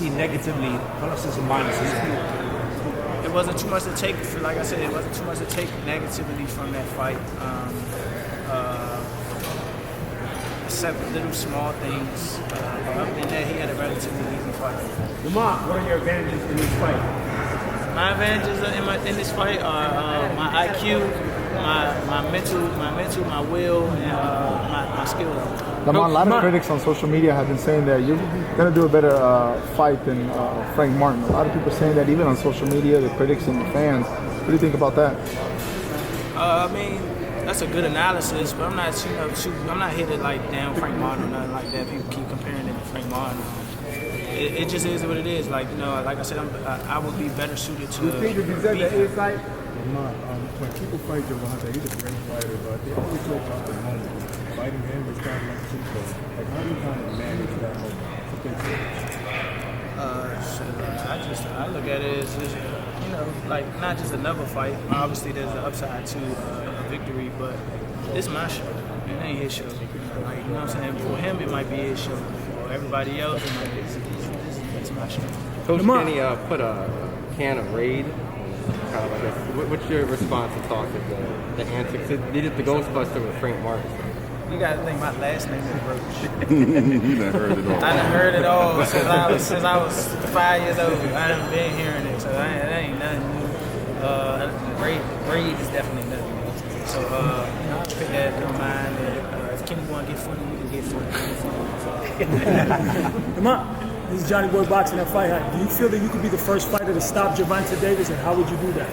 see negatively, pluses and minuses? It wasn't too much to take. Like I said, it wasn't too much to take negatively from that fight. Except little small things. Other than that, he had a relatively easy fight. Lamont, what are your advantages in this fight? My advantages in this fight are my IQ, my mental, my will, and my skill level. Lamont, a lot of critics on social media have been saying that you're going to do a better fight than Frank Martin. A lot of people saying that even on social media, the critics and the fans. What do you think about that? I mean, that's a good analysis, but I'm not, I'm not here to like down Frank Martin or nothing like that. People keep comparing him to Frank Martin. It just is what it is. Like like I said, I would be better suited to. You think you deserve that insight? When people fight GERVONTA, he's a great fighter, but they always talk about the moment. Fighting him is kind of like too close. Like, how do you kind of manage that moment? I look at it as like not just another fight. Obviously, there's an upside to a victory, but it's my show. It ain't his show. Like, you know what I'm saying? For him, it might be his show. For everybody else, it might be it's my show. Coach Kenny put a can of Raid. Kind of like this. What's your response and thoughts of the antics? They did the Ghostbuster with Frank Martin. You gotta think my last name is Roach. You done heard it all. I done heard it all since I was 5 years old. I done been hearing it, so that ain't nothing new. Raid is definitely nothing new. So I pick that in mind. If Kenny wanna get funny, we can get funny. Come on. This is Johnny Boy Boxing at Fight High. Do you feel that you could be the first fighter to stop Gervonta Davis, and how would you do that?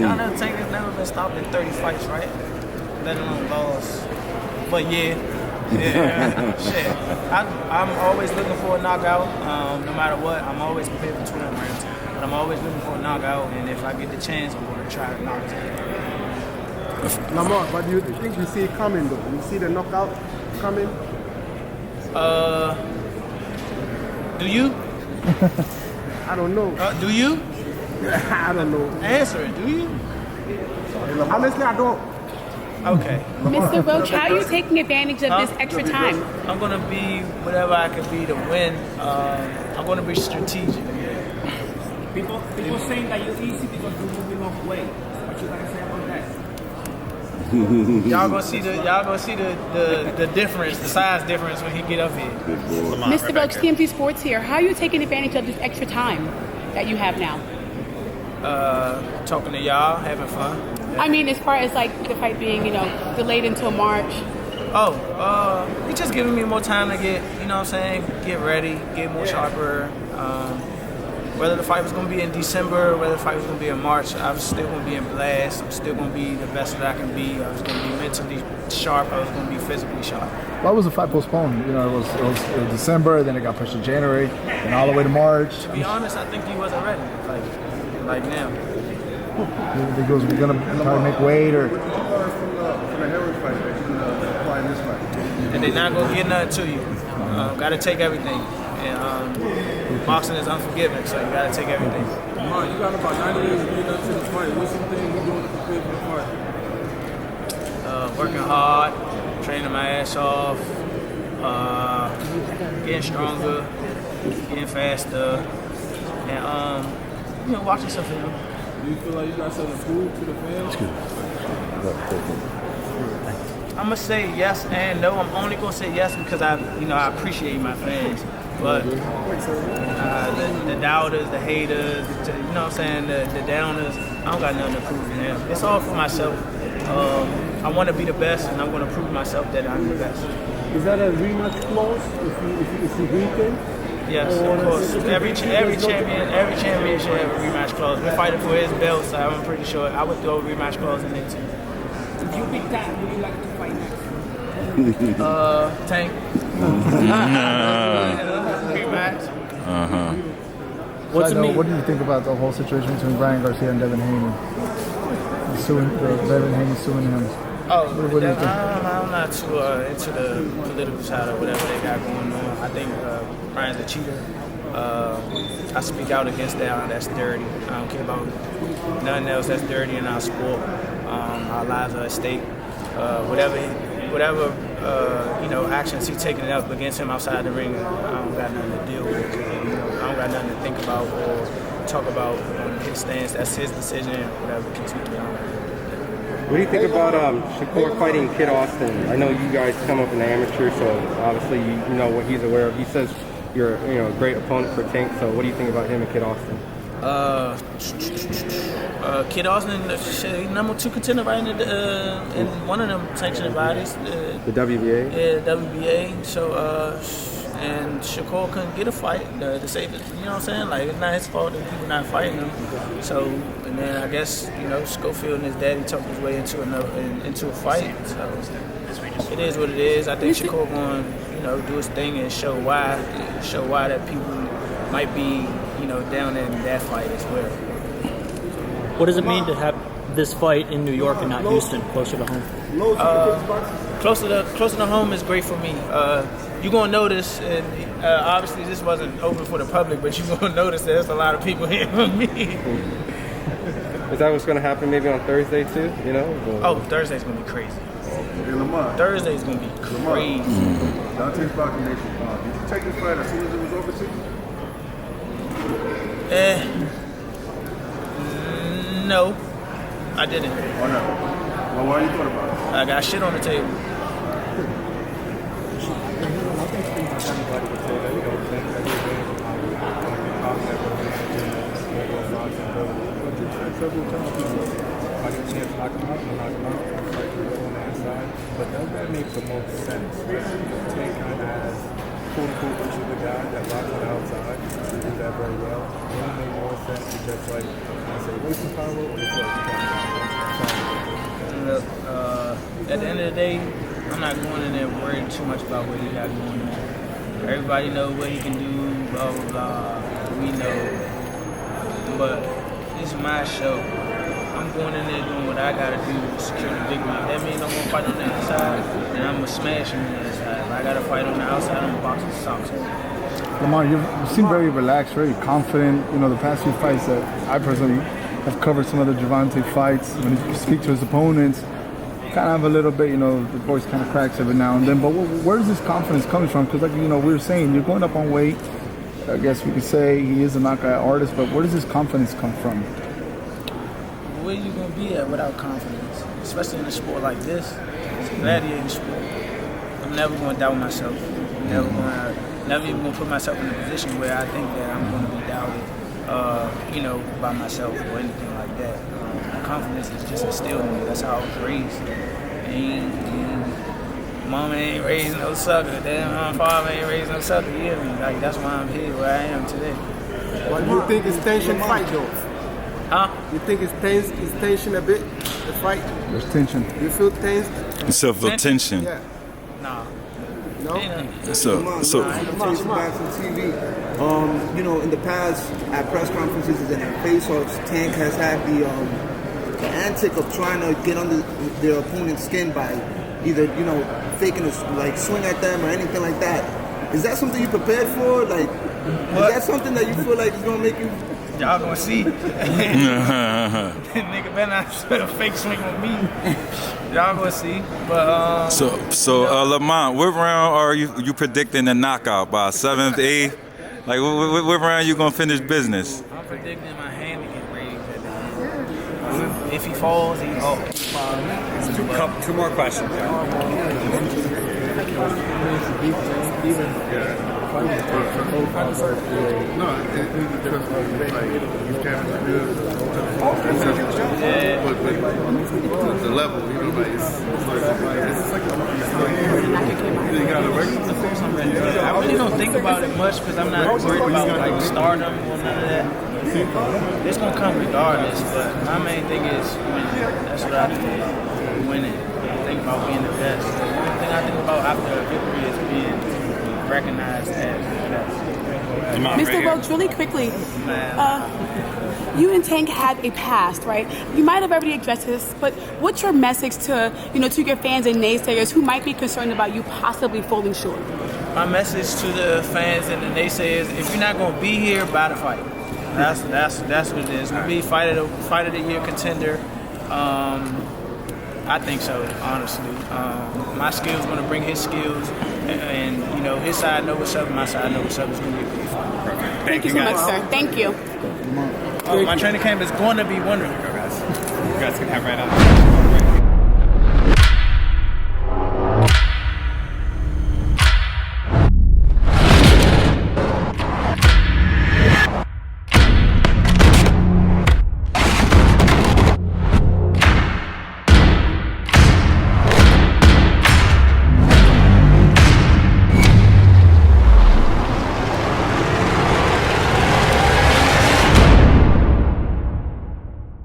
Y'all never been stopped in 30 fights, right? Let alone lost. But yeah, shit. I'm always looking for a knockout. No matter what, I'm always prepared for 12 rounds. But I'm always looking for a knockout, and if I get the chance, I'm going to try to knock it out. Lamont, but do you think you see it coming though? You see the knockout coming? Do you? I don't know. Do you? I don't know. Answer it. Do you? Honestly, I don't. Okay. Mr. Roach, how are you taking advantage of this extra time? I'm going to be whatever I can be to win. I'm going to be strategic. People saying that you're easy because you're moving off weight. What you gotta say about that? Y'all gonna see the difference, the size difference when he get up here. Mr. Roach, TMZ Sports here. How are you taking advantage of this extra time that you have now? Talking to y'all, having fun. I mean, as far as like the fight being, delayed until March. He's just giving me more time to get, get ready, get more sharper. Whether the fight was going to be in December, whether the fight was going to be in March, I was still going to be in blast. I'm still going to be the best that I can be. I was going to be mentally sharp. I was going to be physically sharp. Why was the fight postponed? It was December, then it got pushed to January, and all the way to March. To be honest, I think he wasn't ready. Like now. He goes, we're going to try to make weight or... From the Harris fight that you're going to apply in this fight? And they're not going to get nothing to you. Got to take everything. And boxing is unforgiving, so you got to take everything. Come on, you got about 90 days leading up to this fight. What's something you're doing to prepare for the fight? Working hard, training my ass off, getting stronger, getting faster, and watching some film. Do you feel like you got something to prove to the fans? I'm gonna say yes and no. I'm only gonna say yes because I appreciate my fans. But the doubters, the haters, the downers, I don't got nothing to prove to them. It's all for myself. I want to be the best, and I'm going to prove myself that I'm the best. Is that a rematch clause if you weaken? Yes, of course. Every champion should have a rematch clause. We're fighting for his belt, so I'm pretty sure I would throw a rematch clause in there too. If you beat that, would you like to fight next? Tank. Rematch. What do you think about the whole situation between Brian Garcia and Devin Haney? Devin Haney suing him. What do you think? I'm not too into the political side of whatever they got going on. I think Brian's a cheater. I speak out against that. That's dirty. I don't care about nothing else that's dirty in our sport. Our lives are at stake. Whatever actions he's taking up against him outside the ring, I don't got nothing to do got nothing to think about or talk about on his stance. That's his decision. Whatever keeps me down. What do you think about Shakur fighting Kid Austin? I know you guys come up in the amateur, so obviously you know what he's aware of. He says you're a great opponent for Tank. So what do you think about him and Kid Austin? Kid Austin, he's #2 contender right in one of them sanctioned bodies. The WBA? Yeah, WBA. So, and Shakur couldn't get a fight to save it. You know what I'm saying? Like, it's not his fault that people not fighting him. So, and then I guess, Schofield and his daddy talked his way into a fight. So, it is what it is. I think Shakur going to do his thing and show why that people might be, down in that fight as well. What does it mean to have this fight in New York and not Houston, closer to home? Closer to home is great for me. You're going to notice, and obviously this wasn't open for the public, but you're going to notice there's a lot of people here with me. Is that what's going to happen maybe on Thursday too? Oh, Thursday's going to be crazy. Hey, Lamont. Thursday's going to be crazy. Dante's Boxing Nation. Did you take this fight as soon as it was overseas? No, I didn't. Why not? Well, why you thought about it? I got shit on the table. I think anybody would say that, but you tried several times. I didn't chance knock him out, I'm fighting on the inside. But does that make the most sense? Tank kind of has quote-unquote issue the guy that locks on the outside. He did that very well. It would make more sense to just say, waste some power or just at the end of the day, I'm not going in there worried too much about what he got going on. Everybody knows what he can do, blah, blah, blah. We know. But it's my show. I'm going in there doing what I got to do to secure the victory. If that means I'm going to fight on the inside, then I'm going to smash him on the inside. If I got to fight on the outside, I'm going to box his socks off. Lamont, you seem very relaxed, very confident. The past few fights that I personally have covered some of the Gervonta fights. When he speaks to his opponents, kind of have a little bit, the voice kind of cracks every now and then. But where is this confidence coming from? Because, we were saying, you're going up on weight. I guess we could say he is a knockout artist, but where does this confidence come from? Where you going to be at without confidence? Especially in a sport like this. It's a gladiator sport. I'm never going to doubt myself. Never even going to put myself in a position where I think that I'm going to be doubted, by myself or anything like that. Confidence is just instilled in me. That's how I was raised. Mama ain't raised no sucker. Damn, my father ain't raised no sucker. You hear me? Like, that's why I'm here where I am today. Well, you think it's tension fight though? Huh? You think it's tension a bit, the fight? There's tension. You feel tense? Self-tension. Yeah. Nah. No? So Boxing TV. In the past, at press conferences and at face-offs, Tank has had the antic of trying to get under their opponent's skin by either, faking a swing at them or anything like that. Is that something you prepared for? Is that something that you feel like is gonna make you? Y'all gonna see. Nigga better not fake swing on me. Y'all gonna see. But Lamont, what round are you predicting a knockout by? 7th, 8th? Like what round you gonna finish business? I'm predicting my hand to get raised at the end. If he falls, he's off. Two more questions. The level, I really don't think about it much because I'm not worried about stardom or none of that. It's gonna come regardless, but my main thing is winning. That's what I do. Winning. I think about being the best. The only thing I think about after a victory is being recognized as the best. Mr. Roach, really quickly, you and Tank have a past, right? You might have already addressed this, but what's your message to your fans and naysayers who might be concerned about you possibly falling short? My message to the fans and the naysayers: if you're not gonna be here, buy the fight. That's what it is. We'll be fight of the year contender. I think so, honestly. My skills going to bring his skills, and you know, his side know what's up, my side know what's up. It's going to be a great fight. Perfect. Thank you so much, sir. Thank you. My training camp is going to be wonderful. You guys can have right on.